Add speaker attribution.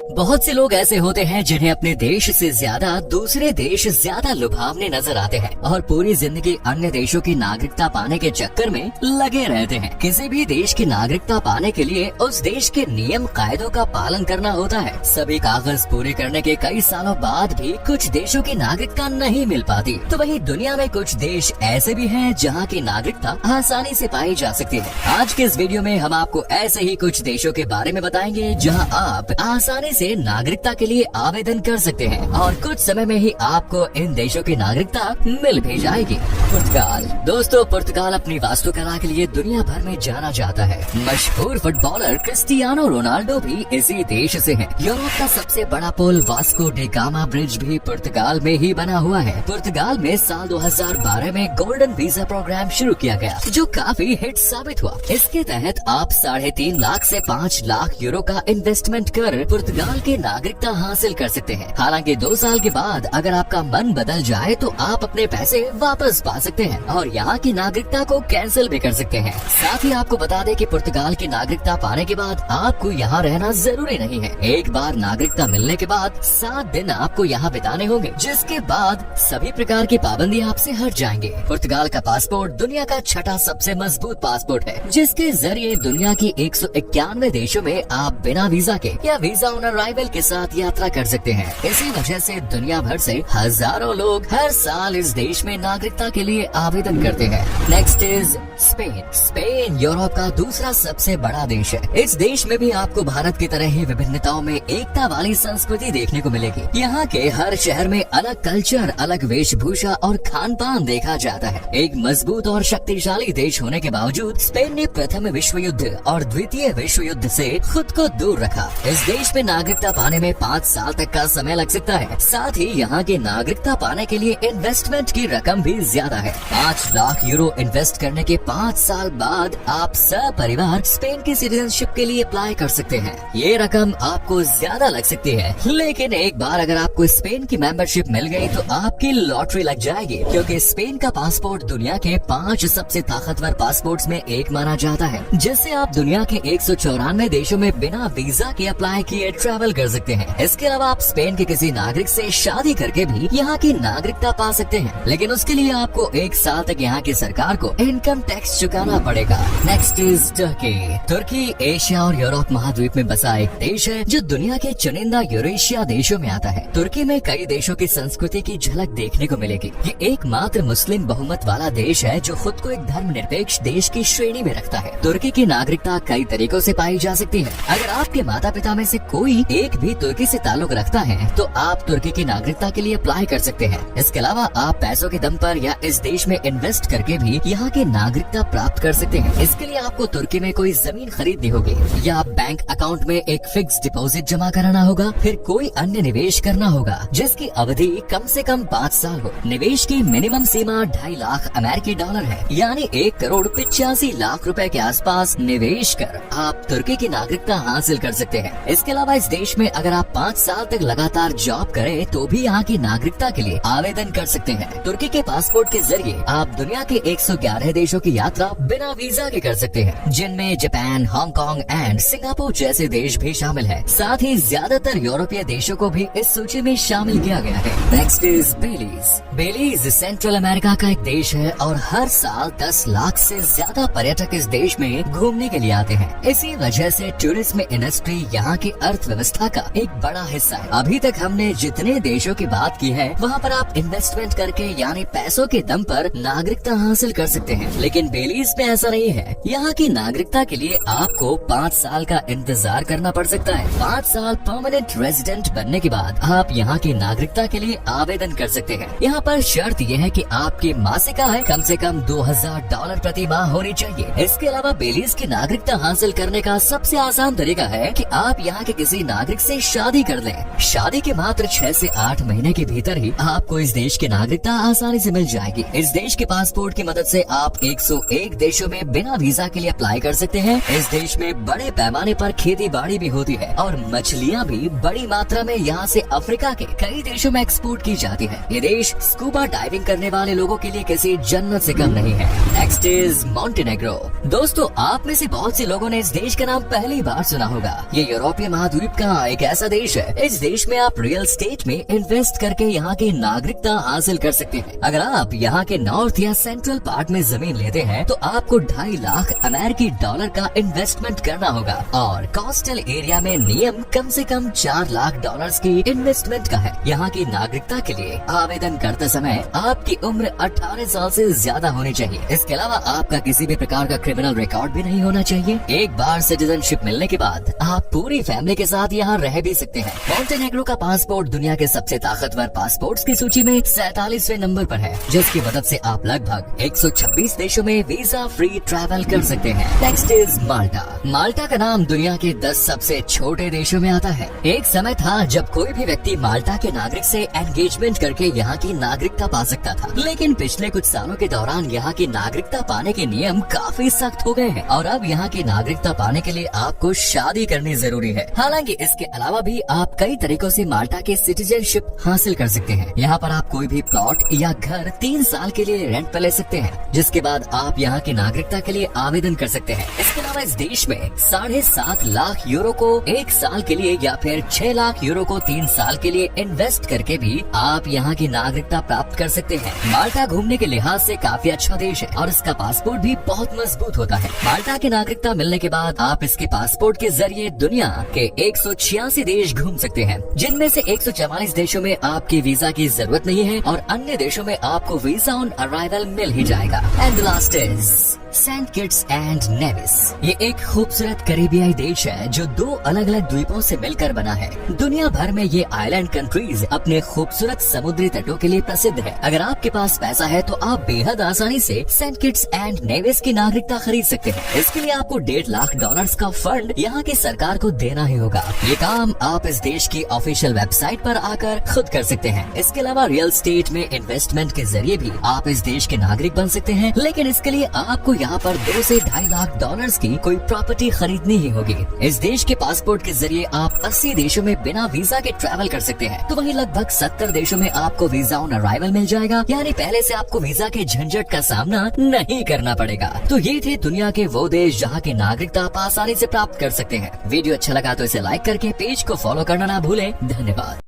Speaker 1: बहुत से लोग ऐसे होते हैं जिन्हें अपने देश से ज्यादा दूसरे देश ज्यादा लुभावने नजर आते हैं और पूरी जिंदगी अन्य देशों की नागरिकता पाने के चक्कर में लगे रहते हैं। किसी भी देश की नागरिकता पाने के लिए उस देश के नियम कायदों का पालन करना होता है। सभी कागज पूरे करने के कई सालों बाद भी कुछ देशों की नागरिकता नहीं मिल पाती, तो वहीं दुनिया में कुछ देश ऐसे भी हैं जहां की नागरिकता आसानी से पाई जा सकती है। आज के इस वीडियो में हम आपको ऐसे ही कुछ देशों के बारे में बताएंगे जहां आप आसानी से नागरिकता के लिए आवेदन कर सकते हैं और कुछ समय में ही आपको इन देशों की नागरिकता मिल भी जाएगी। पुर्तगाल। दोस्तों, पुर्तगाल अपनी वास्तुकला के लिए दुनिया भर में जाना जाता है। मशहूर फुटबॉलर क्रिस्टियानो रोनाल्डो भी इसी देश से हैं। यूरोप का सबसे बड़ा पुल वास्को डी गामा ब्रिज भी पुर्तगाल में ही बना हुआ है। पुर्तगाल में साल 2012 में गोल्डन वीजा प्रोग्राम शुरू किया गया, जो काफी हिट साबित हुआ। इसके तहत आप 3.5 लाख से 5 लाख यूरो का इन्वेस्टमेंट कर पुर्तगाल की नागरिकता हासिल कर सकते हैं। हालांकि 2 साल के बाद अगर आपका मन बदल जाए तो आप अपने पैसे वापस पा सकते हैं और यहाँ की नागरिकता को कैंसिल भी कर सकते हैं। साथ ही आपको बता दें कि पुर्तगाल की नागरिकता पाने के बाद आपको यहाँ रहना जरूरी नहीं है। एक बार नागरिकता मिलने के बाद 7 दिन आपको यहाँ बिताने होंगे, जिसके बाद सभी प्रकार की पाबंदी आपसे हट जाएंगे। पुर्तगाल का पासपोर्ट दुनिया का 6ठा सबसे मजबूत पासपोर्ट है, जिसके जरिए दुनिया की 191 देशों में आप बिना वीजा के या वीजा ऑन अराइवल के साथ यात्रा कर सकते हैं। इसी वजह से दुनिया भर से हजारों लोग हर साल इस देश में नागरिकता के लिए आवेदन करते हैं। Next is Spain. Spain Europe का दूसरा सबसे बड़ा देश है। इस देश में भी आपको भारत की तरह ही विभिन्नताओं में एकता वाली संस्कृति देखने को मिलेगी। यहाँ के हर शहर में अलग कल्चर, अलग वेशभूषा और खान पान देखा जाता है। एक मजबूत और शक्तिशाली देश होने के बावजूद स्पेन ने प्रथम विश्व युद्ध और द्वितीय विश्व युद्ध से खुद को दूर रखा। इस देश में नागरिकता पाने में 5 साल तक का समय लग सकता है। साथ ही यहाँ की नागरिकता पाने के लिए इन्वेस्टमेंट की रकम भी ज्यादा है। 5 लाख यूरो इन्वेस्ट करने के 5 साल बाद आप सपरिवार स्पेन की सिटीजनशिप के लिए अप्लाई कर सकते हैं। ये रकम आपको ज्यादा लग सकती है, लेकिन एक बार अगर आपको स्पेन की मेंबरशिप मिल गई तो आपकी लॉटरी लग जाएगी, क्योंकि स्पेन का पासपोर्ट दुनिया के 5 सबसे ताकतवर पासपोर्ट्स में एक माना जाता है, जिससे आप दुनिया के 194 देशों में बिना वीजा के अप्लाई किए ट्रैवल कर सकते हैं। इसके अलावा आप स्पेन के किसी नागरिक से शादी करके भी यहाँ की नागरिकता पा सकते हैं, लेकिन उसके लिए आपको 1 साल तक यहाँ की सरकार को इनकम टैक्स चुकाना पड़ेगा। Next is Turkey. तुर्की एशिया और यूरोप महाद्वीप में बसा एक देश है जो दुनिया के चुनिंदा यूरेशिया देशों में आता है। तुर्की में कई देशों की संस्कृति की झलक देखने को मिलेगी। ये एकमात्र मुस्लिम बहुमत वाला देश है जो खुद को एक धर्मनिरपेक्ष देश की श्रेणी में रखता है। तुर्की की नागरिकता कई तरीकों से पाई जा सकती है। अगर आपके माता पिता में से कोई एक भी तुर्की से ताल्लुक रखता है तो आप तुर्की की नागरिकता के लिए अप्लाई कर सकते हैं। इसके अलावा आप पैसों के दम पर या इस देश में इन्वेस्ट करके भी यहाँ की नागरिकता प्राप्त कर सकते हैं। इसके लिए आपको तुर्की में कोई जमीन खरीदनी होगी या बैंक अकाउंट में एक फिक्स डिपॉजिट जमा कराना होगा, फिर कोई अन्य निवेश करना होगा जिसकी अवधि कम से कम 5 साल हो। निवेश की मिनिमम सीमा 2.5 लाख अमेरिकी डॉलर है, यानी 1 करोड़ 85 लाख रुपए के आसपास निवेश कर आप तुर्की की नागरिकता हासिल कर सकते हैं। इसके अलावा इस देश में अगर आप 5 साल तक लगातार जॉब करें तो भी यहाँ की नागरिकता के लिए आवेदन कर सकते हैं। तुर्की के पासपोर्ट के जरिए आप दुनिया के 111 देशों की यात्रा बिना वीजा के कर सकते हैं, जिनमें जापान, हांगकांग एंड सिंगापुर जैसे देश भी शामिल है। साथ ही ज्यादातर यूरोपीय देशों को भी इस सूची में शामिल किया गया है। Next is Belize. Belize Central America का एक देश है और हर साल 10 लाख से ज्यादा पर्यटक इस देश में घूमने के लिए आते हैं। इसी वजह से टूरिज्म इंडस्ट्री यहाँ की अर्थव्यवस्था का एक बड़ा हिस्सा है। अभी तक हमने जितने देशों की बात की है वहाँ पर आप इन्वेस्टमेंट करके यानी पैसों के दम पर नागरिकता हासिल कर सकते हैं, लेकिन बेलीज में ऐसा नहीं है। यहाँ की नागरिकता के लिए आपको 5 साल का इंतजार करना पड़ सकता है। 5 साल परमानेंट रेजिडेंट बनने के बाद आप यहाँ की नागरिकता के लिए आवेदन कर सकते हैं। यहाँ पर शर्त यह है कि आपकी मासिक आय कम से कम $2000 प्रति माह होनी चाहिए। इसके अलावा बेलीज की नागरिकता हासिल करने का सबसे आसान तरीका है कि आप यहाँ के किसी नागरिक से शादी कर लें। शादी के मात्र 6 से 8 महीने के भीतर ही आपको इस देश की नागरिकता आसानी से मिल जाएगी। इस देश के पासपोर्ट की मदद से आप 101 देशों में बिना वीजा के लिए अप्लाई कर सकते हैं। इस देश में बड़े पैमाने पर खेती बाड़ी भी होती है और मछलियाँ भी बड़ी मात्रा में यहाँ से अफ्रीका के कई देशों में एक्सपोर्ट की जाती है। ये देश स्कूबा डाइविंग करने वाले लोगों के लिए किसी जन्नत से कम नहीं है। Next is Montenegro. दोस्तों, आप में से बहुत से लोगों ने इस देश का नाम पहली बार सुना होगा। ये यूरोपीय महाद्वीप अमेरिका एक ऐसा देश है, इस देश में आप रियल एस्टेट में इन्वेस्ट करके यहाँ की नागरिकता हासिल कर सकते हैं। अगर आप यहाँ के नॉर्थ या सेंट्रल पार्ट में जमीन लेते हैं तो आपको 2.5 लाख अमेरिकी डॉलर का इन्वेस्टमेंट करना होगा और कोस्टल एरिया में नियम कम से कम 4 लाख डॉलर्स की इन्वेस्टमेंट का है। यहाँ की नागरिकता के लिए आवेदन करते समय आपकी उम्र 18 साल से ज्यादा होनी चाहिए। इसके अलावा आपका किसी भी प्रकार का क्रिमिनल रिकॉर्ड भी नहीं होना चाहिए। एक बार सिटीजनशिप मिलने के बाद आप पूरी फैमिली के साथ यहाँ रह भी सकते हैं। मॉन्टेनेग्रो का पासपोर्ट दुनिया के सबसे ताकतवर पासपोर्ट्स की सूची में 47वें नंबर पर है, जिसकी मदद से आप लगभग 126 देशों में वीजा फ्री ट्रैवल कर सकते हैं। नेक्स्ट इज माल्टा। माल्टा का नाम दुनिया के 10 सबसे छोटे देशों में आता है। एक समय था जब कोई भी व्यक्ति माल्टा के नागरिक से एंगेजमेंट करके यहाँ की नागरिकता पा सकता था, लेकिन पिछले कुछ सालों के दौरान यहाँ की नागरिकता पाने के नियम काफी सख्त हो गए हैं और अब यहाँ की नागरिकता पाने के लिए आपको शादी करनी जरूरी है। हालांकि इसके अलावा भी आप कई तरीकों से माल्टा के सिटीजनशिप हासिल कर सकते हैं। यहाँ पर आप कोई भी प्लॉट या घर 3 साल के लिए रेंट पर ले सकते हैं, जिसके बाद आप यहाँ की नागरिकता के लिए आवेदन कर सकते हैं। इसके अलावा इस देश में 7.5 लाख यूरो को 1 साल के लिए या फिर 6 लाख यूरो को 3 साल के लिए इन्वेस्ट करके भी आप यहाँ की नागरिकता प्राप्त कर सकते हैं। माल्टा घूमने के लिहाज से काफी अच्छा देश है और इसका पासपोर्ट भी बहुत मजबूत होता है। माल्टा की नागरिकता मिलने के बाद आप इसके पासपोर्ट के जरिए दुनिया के 186 देश घूम सकते हैं, जिनमें से 144 देशों में आपकी वीजा की जरूरत नहीं है और अन्य देशों में आपको वीजा ऑन अराइवल मिल ही जाएगा। And last is Saint Kitts and Nevis. ये एक खूबसूरत करीबियाई देश है जो 2 अलग अलग द्वीपों से मिलकर बना है। दुनिया भर में ये आइलैंड कंट्रीज अपने खूबसूरत समुद्री तटों के लिए प्रसिद्ध है। अगर आपके पास पैसा है तो आप बेहद आसानी से सेंट किट्स एंड नेविस की नागरिकता खरीद सकते हैं। इसके लिए आपको 1.5 लाख डॉलर्स का फंड यहाँ की सरकार को देना ही होगा। ये काम आप इस देश की ऑफिशियल वेबसाइट पर आकर खुद कर सकते हैं। इसके अलावा रियल एस्टेट में इन्वेस्टमेंट के जरिए भी आप इस देश के नागरिक बन सकते हैं, लेकिन इसके लिए आपको यहाँ पर 2 से 2.5 लाख डॉलर्स की कोई प्रॉपर्टी खरीदनी ही होगी। इस देश के पासपोर्ट के जरिए आप 80 देशों में बिना वीजा के ट्रैवल कर सकते हैं, तो वहीं लगभग 70 देशों में आपको वीजा ऑन अराइवल मिल जाएगा, यानी पहले से आपको वीजा के झंझट का सामना नहीं करना पड़ेगा। तो ये थे दुनिया के वो देश जहाँ की नागरिकता आप आसानी से प्राप्त कर सकते हैं। वीडियो अच्छा लगा तो इसे लाइक करके पेज को फॉलो करना ना भूलें। धन्यवाद।